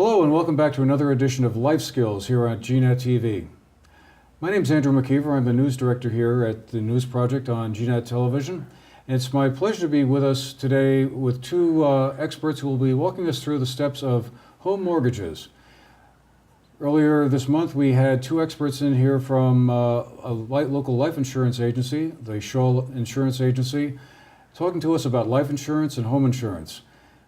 Hello and welcome back to another edition of Life Skills here on GNet TV. My name is Andrew McKeever. I'm the news director here at the News Project on GNet Television. And it's my pleasure to be with us today with two experts who will be walking us through the steps of home mortgages. Earlier this month we had two experts in here from a local life insurance agency, the Shaw Insurance Agency, talking to us about life insurance and home insurance.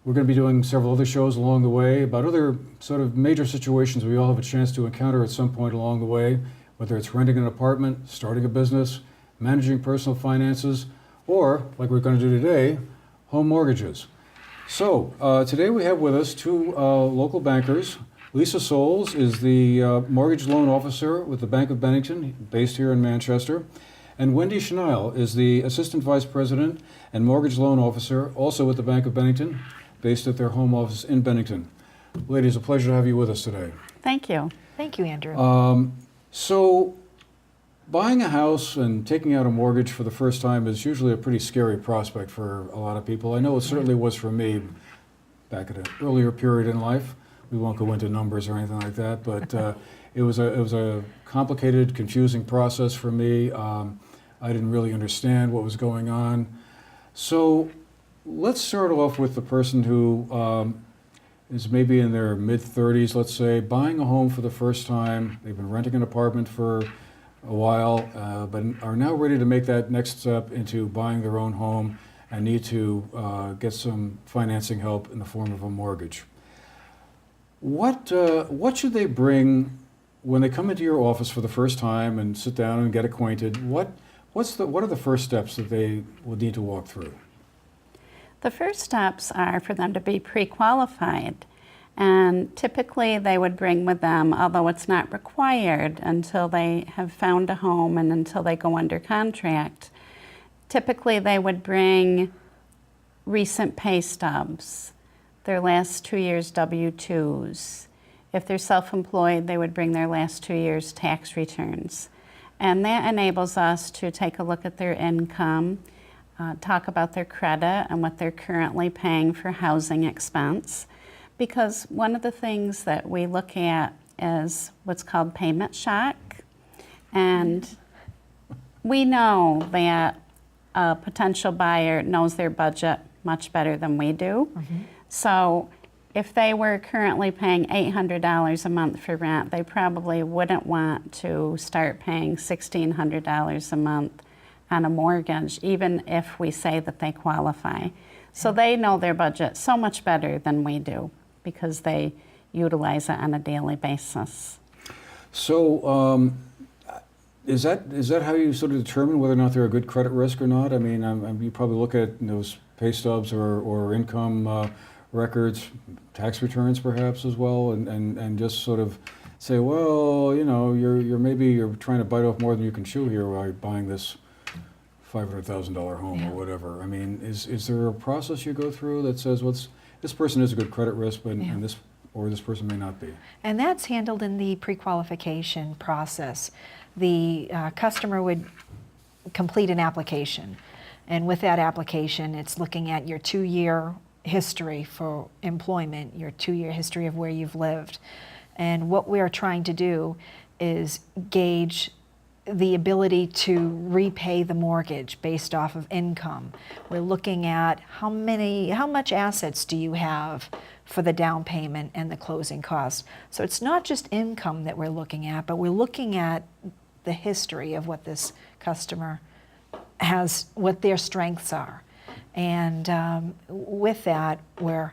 We're going to be doing several other shows along the way about other sort of major situations we all have a chance to encounter at some point along the way, whether it's renting an apartment, starting a business, managing personal finances, or, like we're going to do today, home mortgages. So, today we have with us two local bankers. Lisa Souls is the mortgage loan officer with the Bank of Bennington, based here in Manchester. And Wendy Schnile is the assistant vice president and mortgage loan officer, also with the Bank of Bennington, based at their home office in Bennington. Ladies, a pleasure to have you with us today. Thank you. Thank you, Andrew. So, buying a house and taking out a mortgage for the first time is usually a pretty scary prospect for a lot of people. I know it certainly was for me back at an earlier period in life. We won't go into numbers or anything like that, but it was a complicated, confusing process for me. I didn't really understand what was going on. So, let's start off with the person who is maybe in their mid-30s, let's say, buying a home for the first time. They've been renting an apartment for a while, but are now ready to make that next step into buying their own home and need to get some financing help in the form of a mortgage. What should they bring when they come into your office for the first time and sit down and get acquainted? What are the first steps that they will need to walk through? The first steps are for them to be pre-qualified, and typically they would bring with them, although it's not required until they have found a home and until they go under contract, typically they would bring recent pay stubs, their last 2 years W-2s. If they're self-employed, they would bring their last 2 years tax returns. And that enables us to take a look at their income, talk about their credit and what they're currently paying for housing expense. Because one of the things that we look at is what's called payment shock. And we know that a potential buyer knows their budget much better than we do. Mm-hmm. So if they were currently paying $800 a month for rent, they probably wouldn't want to start paying $1,600 a month on a mortgage, even if we say that they qualify. So they know their budget so much better than we do because they utilize it on a daily basis. So is that how you sort of determine whether or not they're a good credit risk or not? I mean, you probably look at those pay stubs or income records, tax returns perhaps as well, and just sort of say, well, you're trying to bite off more than you can chew here by buying this $500,000 home or whatever. I mean, is there a process you go through that says, this person is a good credit risk, but and this person may not be? And that's handled in the pre-qualification process. The customer would complete an application, and with that application, it's looking at your 2-year history for employment, your 2-year history of where you've lived. And what we're trying to do is gauge the ability to repay the mortgage based off of income. We're looking at how much assets do you have for the down payment and the closing costs. So it's not just income that we're looking at, but we're looking at the history of what this customer has, what their strengths are. And with that, we're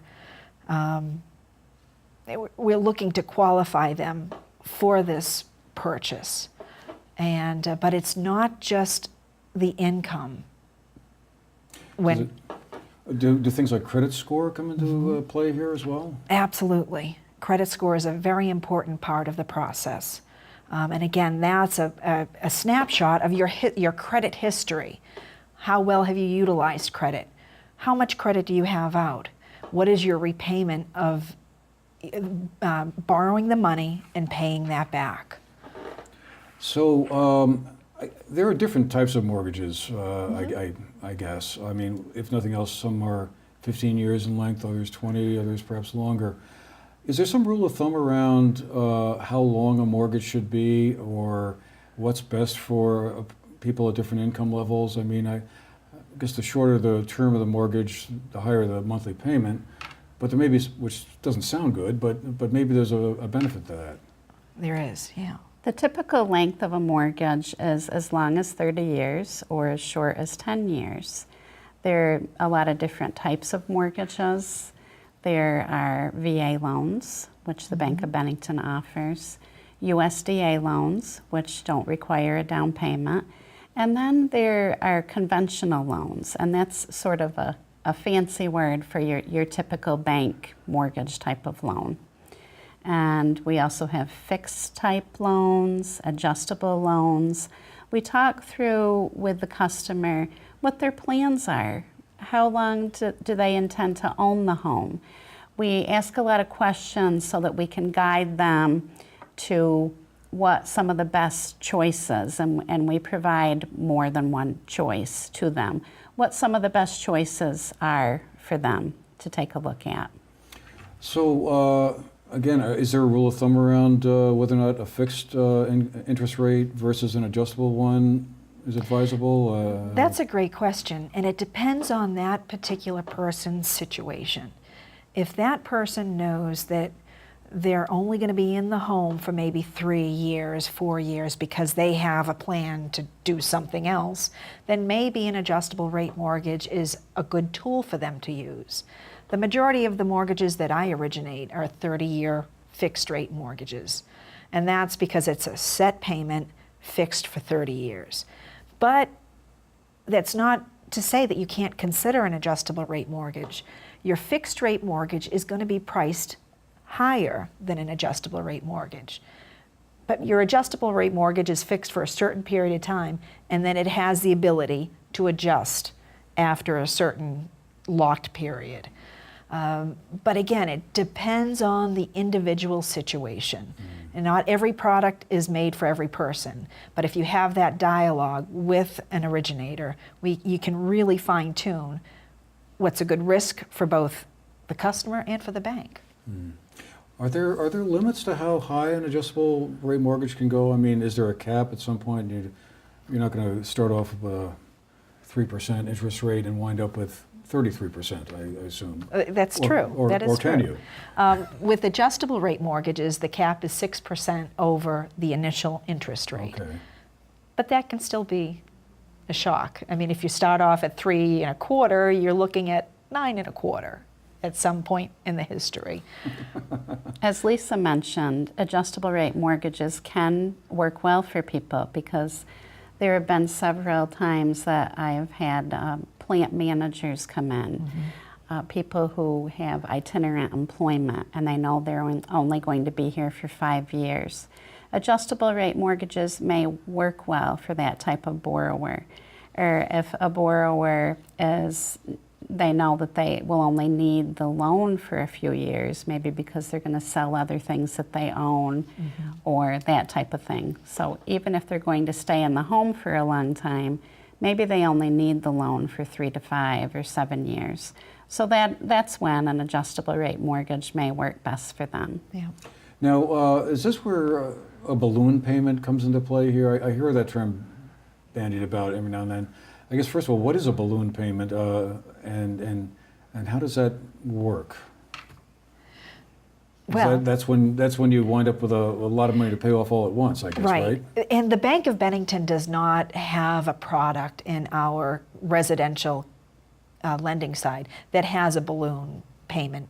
looking to qualify them for this purchase. And but it's not just the income. Do things like credit score come into play here as well? Absolutely. Credit score is a very important part of the process. And again, that's a snapshot of your credit history. How well have you utilized credit? How much credit do you have out? What is your repayment of borrowing the money and paying that back? So there are different types of mortgages, I guess. I mean, if nothing else, some are 15 years in length, others 20, others perhaps longer. Is there some rule of thumb around how long a mortgage should be, or what's best for people at different income levels? I mean, I guess the shorter the term of the mortgage, the higher the monthly payment. But there may be, which doesn't sound good, but maybe there's a benefit to that. There is, yeah. The typical length of a mortgage is as long as 30 years or as short as 10 years. There are a lot of different types of mortgages. There are VA loans, which the Bank of Bennington offers, USDA loans, which don't require a down payment, and then there are conventional loans, and that's sort of a fancy word for your typical bank mortgage type of loan. And we also have fixed type loans, adjustable loans. We talk through with the customer what their plans are. How long do they intend to own the home? We ask a lot of questions so that we can guide them to what some of the best choices, and we provide more than one choice to them, what some of the best choices are for them to take a look at. So again, is there a rule of thumb around whether or not a fixed interest rate versus an adjustable one is advisable? That's a great question, and it depends on that particular person's situation. If that person knows that they're only going to be in the home for maybe 3 years, 4 years, because they have a plan to do something else, then maybe an adjustable rate mortgage is a good tool for them to use. The majority of the mortgages that I originate are 30-year fixed rate mortgages, and that's because it's a set payment fixed for 30 years. But that's not to say that you can't consider an adjustable rate mortgage. Your fixed rate mortgage is going to be priced higher than an adjustable rate mortgage. But your adjustable rate mortgage is fixed for a certain period of time, and then it has the ability to adjust after a certain locked period. But again, it depends on the individual situation. And not every product is made for every person. But if you have that dialogue with an originator, you can really fine-tune what's a good risk for both the customer and for the bank. Are there limits to how high an adjustable rate mortgage can go? I mean, is there a cap at some point? You're not going to start off with a 3% interest rate and wind up with 33%, I assume. That's true. That is or can true. you? With adjustable rate mortgages, the cap is 6% over the initial interest rate. Okay. But that can still be a shock. I mean, if you start off at 3.25%, you're looking at 9.25% at some point in the history. As Lisa mentioned, adjustable rate mortgages can work well for people because there have been several times that I have had plant managers come in, people who have itinerant employment and they know they're only going to be here for 5 years. Adjustable rate mortgages may work well for that type of borrower. Or if a borrower they know that they will only need the loan for a few years, maybe because they're going to sell other things that they own or that type of thing. So even if they're going to stay in the home for a long time, maybe they only need the loan for 3 to 5 or 7 years. So that's when an adjustable rate mortgage may work best for them. Yeah. Now, is this where a balloon payment comes into play here? I hear that term bandied about every now and then. I guess first of all, what is a balloon payment, and how does that work? Well, that's when you wind up with a lot of money to pay off all at once, I guess, right? And the Bank of Bennington does not have a product in our residential lending side that has a balloon payment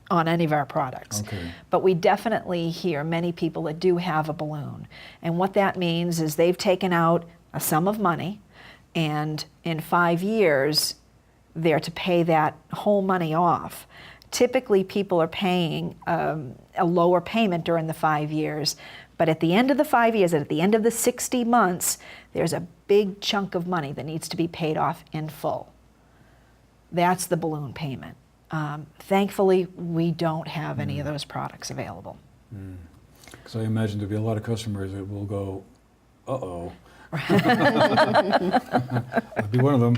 on any of our products. Okay. But we definitely hear many people that do have a balloon. And what that means is they've taken out a sum of money, and in 5 years, they're to pay that whole money off. Typically, people are paying a lower payment during the 5 years, but at the end of the 5 years, at the end of the 60 months, there's a big chunk of money that needs to be paid off in full. That's the balloon payment. Thankfully, we don't have any of those products available. Because I imagine there'll be a lot of customers that will go, uh-oh. I'll be one of them.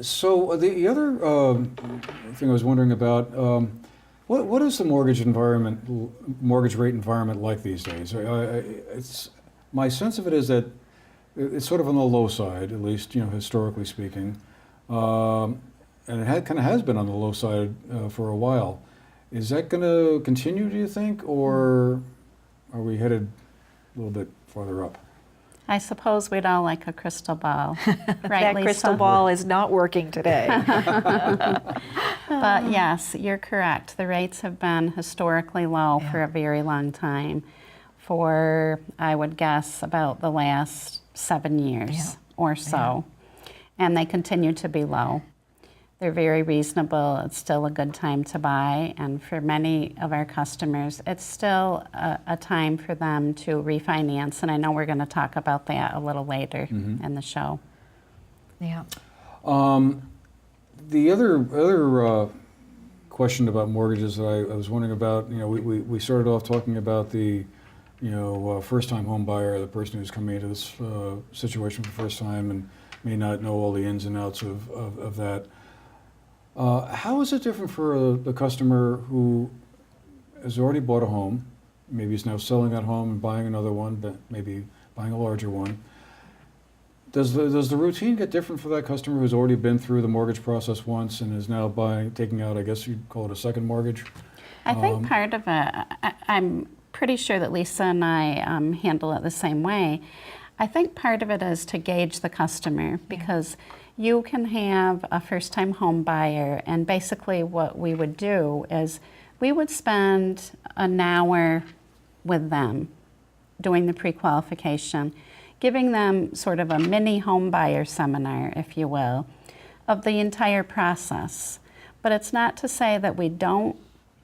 So the other thing I was wondering about, what is the mortgage rate environment like these days? It's my sense of it is that it's sort of on the low side, at least historically speaking, and it kind of has been on the low side for a while. Is that going to continue, do you think, or are we headed a little bit farther up? I suppose we'd all like a crystal ball, right, That Lisa? crystal ball is not working today. But yes, you're correct. The rates have been historically low for a very long time, for, I would guess, about the last 7 years or so. And they continue to be low. They're very reasonable. It's still a good time to buy. And for many of our customers, it's still a time for them to refinance. And I know we're going to talk about that a little later in the show. Yeah. The other question about mortgages that I was wondering about, we started off talking about the, first-time home buyer, the person who's coming into this situation for the first time and may not know all the ins and outs of that. How is it different for the customer who has already bought a home, maybe is now selling that home and buying another one, but maybe buying a larger one? Does the routine get different for that customer who's already been through the mortgage process once and is now taking out, I guess you'd call it a second mortgage? I think part of it, I'm pretty sure that Lisa and I handle it the same way. I think part of it is to gauge the customer, because you can have a first-time home buyer, and basically what we would do is we would spend an hour with them doing the pre-qualification, giving them sort of a mini home buyer seminar, if you will, of the entire process. But it's not to say that we don't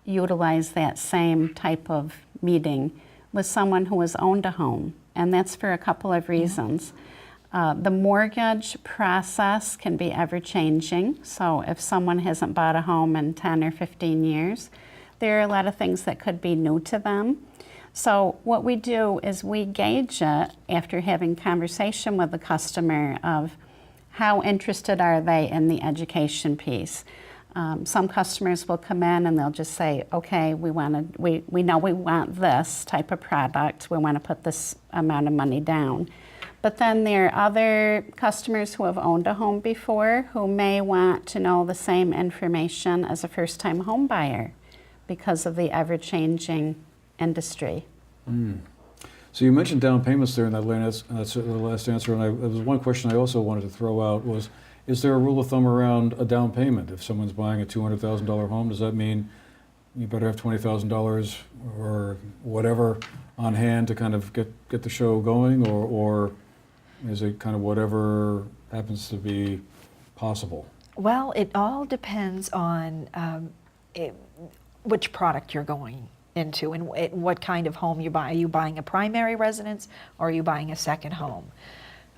utilize that same type of meeting with someone who has owned a home, and that's for a couple of reasons. The mortgage process can be ever-changing, so if someone hasn't bought a home in 10 or 15 years, there are a lot of things that could be new to them. So what we do is we gauge it after having conversation with the customer of how interested are they in the education piece. Some customers will come in and they'll just say, okay, we know we want this type of product, we want to put this amount of money down. But then there are other customers who have owned a home before who may want to know the same information as a first-time home buyer because of the ever-changing industry. So you mentioned down payments there in that last answer, and there was one question I also wanted to throw out was, is there a rule of thumb around a down payment? If someone's buying a $200,000 home, does that mean you better have $20,000 or whatever on hand to kind of get the show going, or is it kind of whatever happens to be possible? Well, it all depends on which product you're going into and what kind of home you buy. Are you buying a primary residence or are you buying a second home?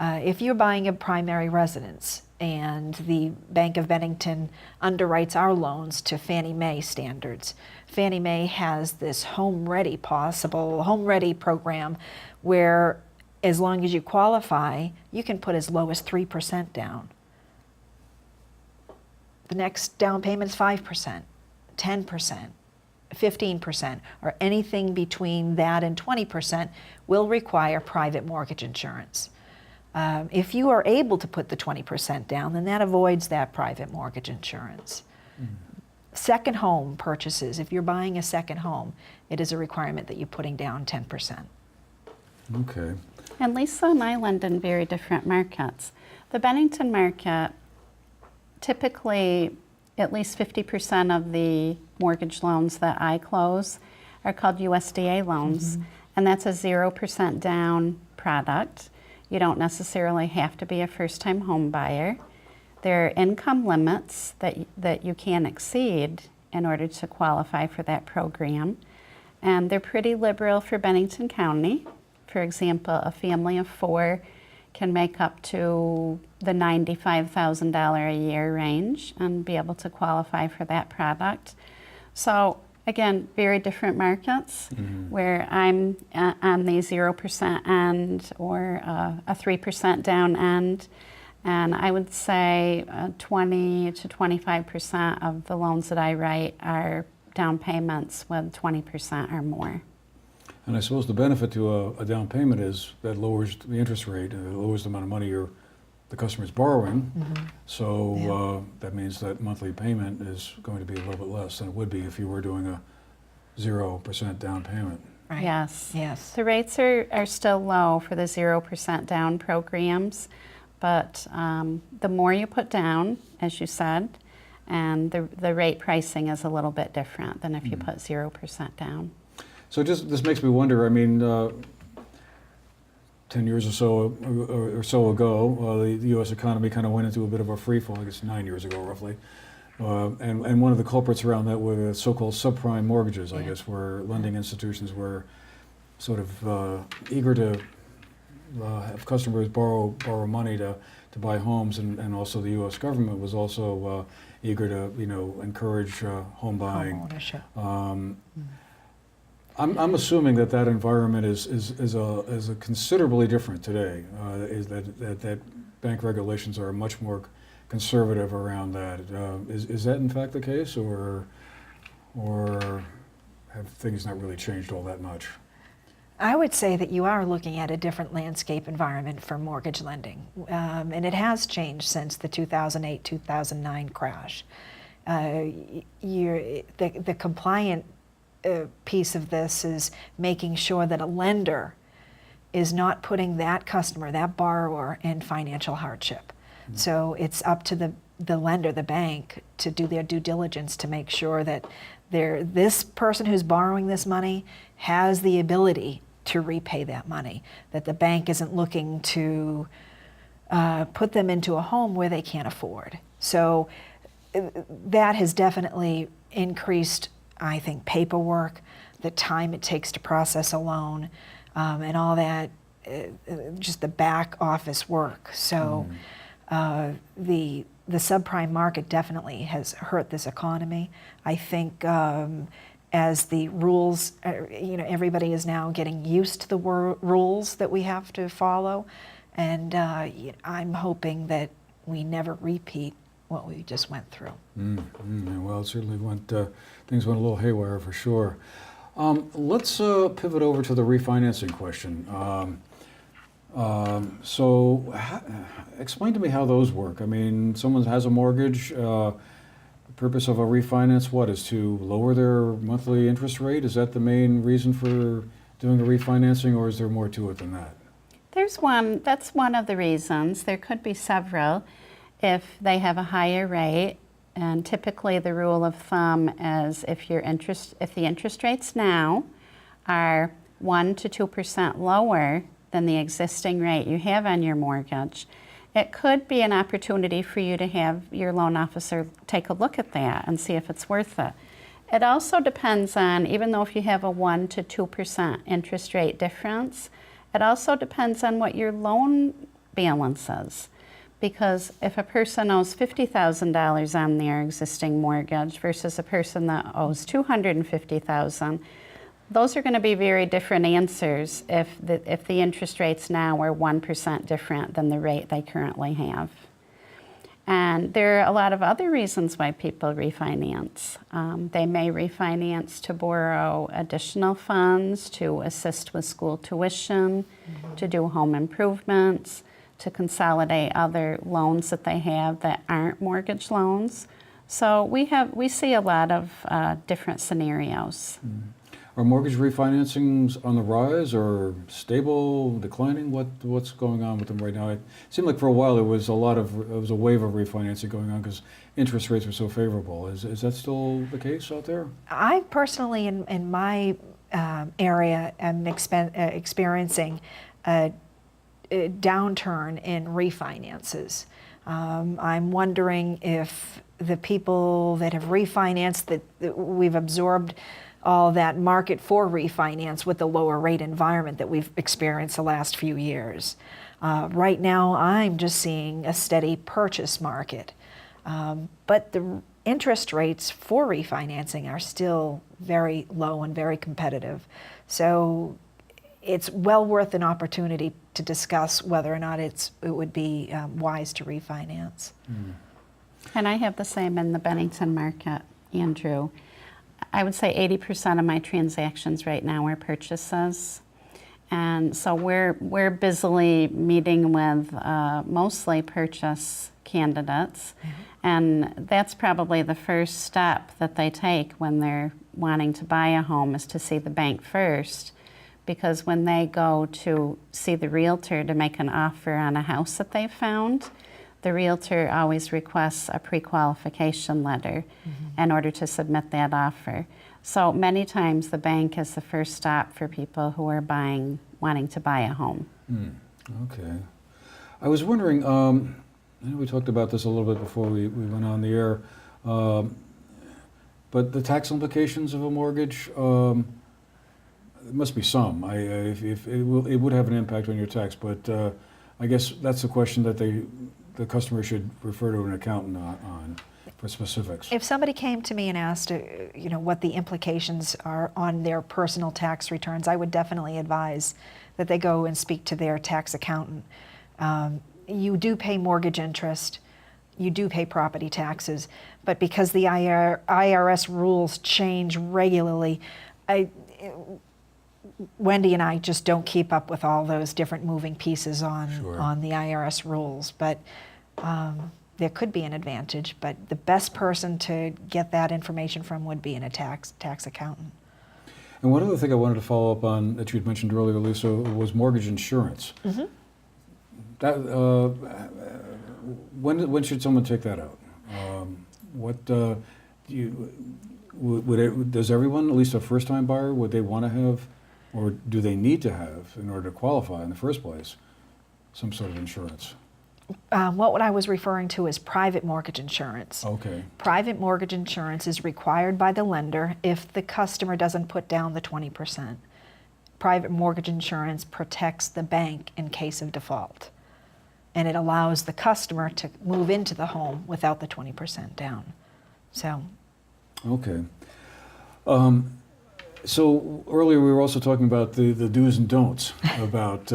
If you're buying a primary residence and the Bank of Bennington underwrites our loans to Fannie Mae standards, Fannie Mae has this Home Ready program where as long as you qualify, you can put as low as 3% down. The next down payment is 5%, 10%, 15%, or anything between that and 20% will require private mortgage insurance. If you are able to put the 20% down, then that avoids that private mortgage insurance. Second home purchases, if you're buying a second home, it is a requirement that you're putting down 10%. Okay. And Lisa and I lend in very different markets. The Bennington market, typically at least 50% of the mortgage loans that I close are called USDA loans, and that's a 0% down product. You don't necessarily have to be a first-time home buyer. There are income limits that you can exceed in order to qualify for that program, and they're pretty liberal for Bennington County. For example, a family of 4 can make up to the $95,000 a year range and be able to qualify for that product. So again, very different markets where I'm on the 0% end or a 3% down end. And I would say 20 to 25% of the loans that I write are down payments with 20% or more. And I suppose the benefit to a down payment is that lowers the interest rate, and it lowers the amount of money the customer is borrowing. So that means that monthly payment is going to be a little bit less than it would be if you were doing a 0% down payment. Right. Yes. Yes. The rates are still low for the 0% down programs, but the more you put down, as you said, and the rate pricing is a little bit different than if you put 0% down. So this makes me wonder, I mean, 10 years or so ago, the U.S. economy kind of went into a bit of a free fall, I guess 9 years ago roughly. And one of the culprits around that were the so-called subprime mortgages, I guess, where lending institutions were sort of eager to have customers borrow money to buy homes, and also the U.S. government was also eager to, encourage home buying. Home ownership. I'm assuming that environment is a considerably different today. Is that bank regulations are much more conservative around that. Is that in fact the case, or have things not really changed all that much? I would say that you are looking at a different landscape environment for mortgage lending, and it has changed since the 2008-2009 crash. The compliant piece of this is making sure that a lender is not putting that customer, that borrower, in financial hardship. So it's up to the lender, the bank, to do their due diligence to make sure that this person who's borrowing this money has the ability to repay that money, that the bank isn't looking to put them into a home where they can't afford. So that has definitely increased, I think, paperwork, the time it takes to process a loan, and all that, just the back office work. So the subprime market definitely has hurt this economy. I think as the rules, everybody is now getting used to the rules that we have to follow, and I'm hoping that we never repeat what we just went through. Well, it certainly things went a little haywire for sure. Let's pivot over to the refinancing question. Explain to me how those work. I mean, someone has a mortgage. The purpose of a refinance, what, is to lower their monthly interest rate? Is that the main reason for doing a refinancing, or is there more to it than that? That's one of the reasons. There could be several. If they have a higher rate, and typically the rule of thumb is if the interest rates now are 1 to 2% lower than the existing rate you have on your mortgage, it could be an opportunity for you to have your loan officer take a look at that and see if it's worth it. It also depends on, even though if you have a 1 to 2% interest rate difference, it also depends on what your loan balance is. Because if a person owes $50,000 on their existing mortgage versus a person that owes $250,000, those are going to be very different answers if the interest rates now are 1% different than the rate they currently have. And there are a lot of other reasons why people refinance. They may refinance to borrow additional funds, to assist with school tuition, to do home improvements, to consolidate other loans that they have that aren't mortgage loans. So we see a lot of different scenarios. Are mortgage refinancings on the rise, or stable, declining? What's going on with them right now? It seemed like for a while there was a wave of refinancing going on because interest rates were so favorable. Is that still the case out there? I personally, in my area, am experiencing a downturn in refinances. I'm wondering if the people that have refinanced, that we've absorbed all that market for refinance with the lower rate environment that we've experienced the last few years. Right now, I'm just seeing a steady purchase market. But the interest rates for refinancing are still very low and very competitive. So it's well worth an opportunity to discuss whether or not it would be wise to refinance. And I have the same in the Bennington market, Andrew. I would say 80% of my transactions right now are purchases. And so we're busily meeting with mostly purchase candidates. And that's probably the first step that they take when they're wanting to buy a home, is to see the bank first. Because when they go to see the realtor to make an offer on a house that they've found, the realtor always requests a pre-qualification letter in order to submit that offer. So many times the bank is the first stop for people who are wanting to buy a home. Okay. I was wondering, I know we talked about this a little bit before we went on the air, but the tax implications of a mortgage, there must be some. If it would have an impact on your tax, but I guess that's a question that the customer should refer to an accountant on for specifics. If somebody came to me and asked, what the implications are on their personal tax returns, I would definitely advise that they go and speak to their tax accountant. You do pay mortgage interest, you do pay property taxes, but because the IRS rules change regularly, Wendy and I just don't keep up with all those different moving pieces on the IRS rules. But there could be an advantage, but the best person to get that information from would be a tax accountant. And one other thing I wanted to follow up on that you had mentioned earlier, Lisa, was mortgage insurance. That, when should someone take that out? Does everyone, at least a first-time buyer, would they want to have, or do they need to have, in order to qualify in the first place, some sort of insurance? What I was referring to is private mortgage insurance. Okay. Private mortgage insurance is required by the lender if the customer doesn't put down the 20%. Private mortgage insurance protects the bank in case of default, and it allows the customer to move into the home without the 20% down. So. Okay. So earlier we were also talking about the do's and don'ts about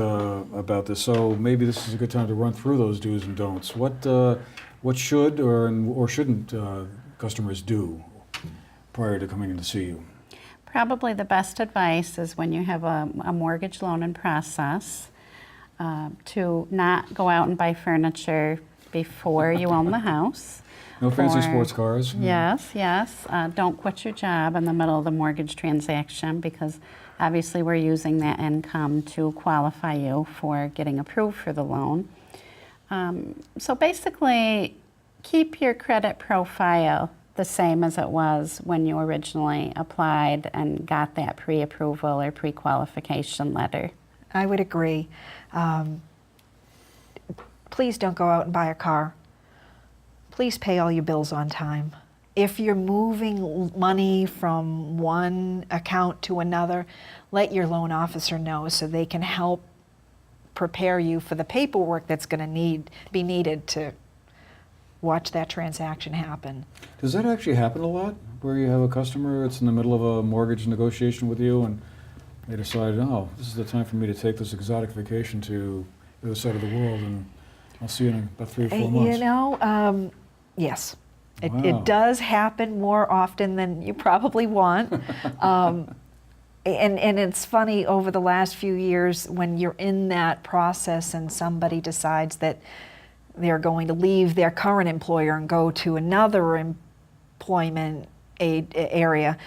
this. So maybe this is a good time to run through those do's and don'ts. What should or shouldn't customers do prior to coming in to see you? Probably the best advice is when you have a mortgage loan in process, to not go out and buy furniture before you own the house. No fancy sports cars? Yes. Don't quit your job in the middle of the mortgage transaction, because obviously we're using that income to qualify you for getting approved for the loan. So basically, keep your credit profile the same as it was when you originally applied and got that pre-approval or pre-qualification letter. I would agree. Please don't go out and buy a car. Please pay all your bills on time. If you're moving money from one account to another, let your loan officer know so they can help prepare you for the paperwork that's going to be needed to watch that transaction happen. Does that actually happen a lot, where you have a customer that's in the middle of a mortgage negotiation with you and they decide, oh, this is the time for me to take this exotic vacation to the other side of the world, and I'll see you in about 3 or 4 months? Yes. Wow. It does happen more often than you probably want. And it's funny, over the last few years, when you're in that process and somebody decides that they're going to leave their current employer and go to another employment area,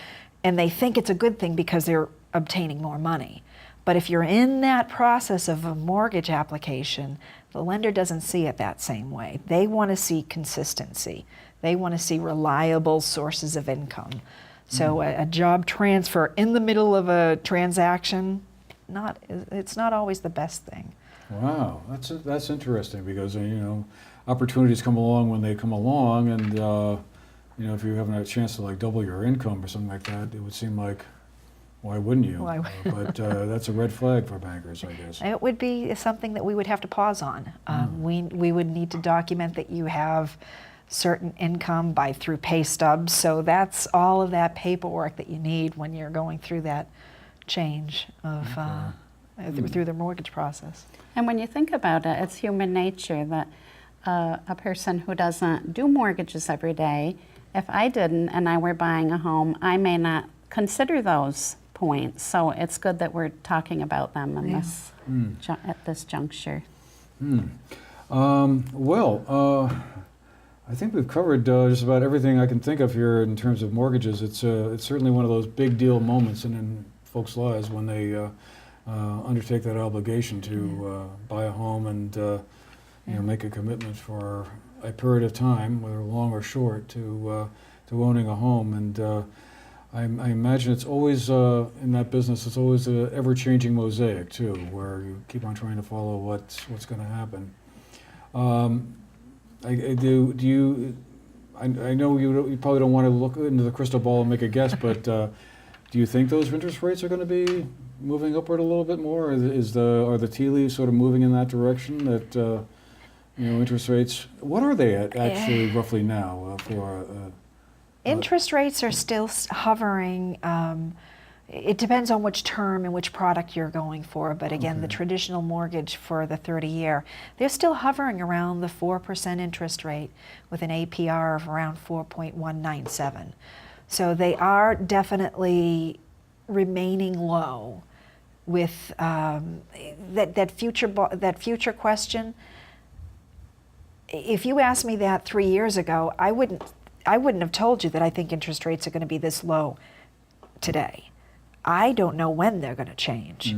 and they think it's a good thing because they're obtaining more money. But if you're in that process of a mortgage application, the lender doesn't see it that same way. They want to see consistency. They want to see reliable sources of income. So a job transfer in the middle of a transaction, it's not always the best thing. Wow, that's interesting, because opportunities come along when they come along, and if you're having a chance to double your income or something like that, it would seem like, why wouldn't you? But that's a red flag for bankers, I guess. It would be something that we would have to pause on. We would need to document that you have certain income through pay stubs. So that's all of that paperwork that you need when you're going through that change of through the mortgage process. And when you think about it, it's human nature that a person who doesn't do mortgages every day, if I didn't and I were buying a home, I may not consider those points. So it's good that we're talking about them in this at this juncture. I think we've covered just about everything I can think of here in terms of mortgages. It's certainly one of those big deal moments in folks' lives when they undertake that obligation to buy a home and make a commitment for a period of time, whether long or short, to owning a home. And I imagine it's always in that business. It's always an ever-changing mosaic too, where you keep on trying to follow what's going to happen. I know you probably don't want to look into the crystal ball and make a guess, but do you think those interest rates are going to be moving upward a little bit more? Are the tea leaves sort of moving in that direction? That interest rates. What are they at actually roughly now for? Interest rates are still hovering. It depends on which term and which product you're going for, but again, the traditional mortgage for the 30-year, they're still hovering around the 4% interest rate with an APR of around 4.197. So they are definitely remaining low. With that future question, if you asked me that 3 years ago, I wouldn't have told you that I think interest rates are going to be this low today. I don't know when they're going to change.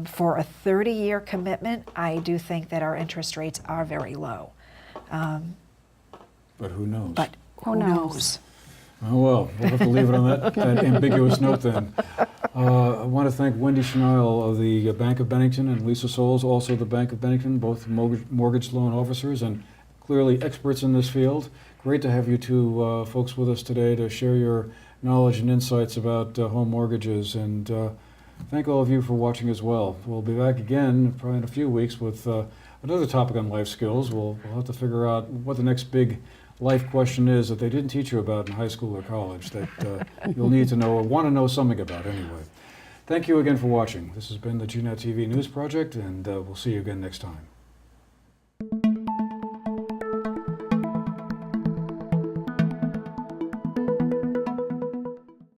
For a 30-year commitment, I do think that our interest rates are very low. But who knows? But who knows? Oh, well, we'll have to leave it on that ambiguous note then. I want to thank Wendy Schnile of the Bank of Bennington and Lisa Souls, also the Bank of Bennington, both mortgage loan officers and clearly experts in this field. Great to have you two folks with us today to share your knowledge and insights about home mortgages, and thank all of you for watching as well. We'll be back again probably in a few weeks with another topic on life skills. We'll have to figure out what the next big life question is that they didn't teach you about in high school or college that you'll need to know or want to know something about anyway. Thank you again for watching. This has been the GNET TV News Project, and we'll see you again next time.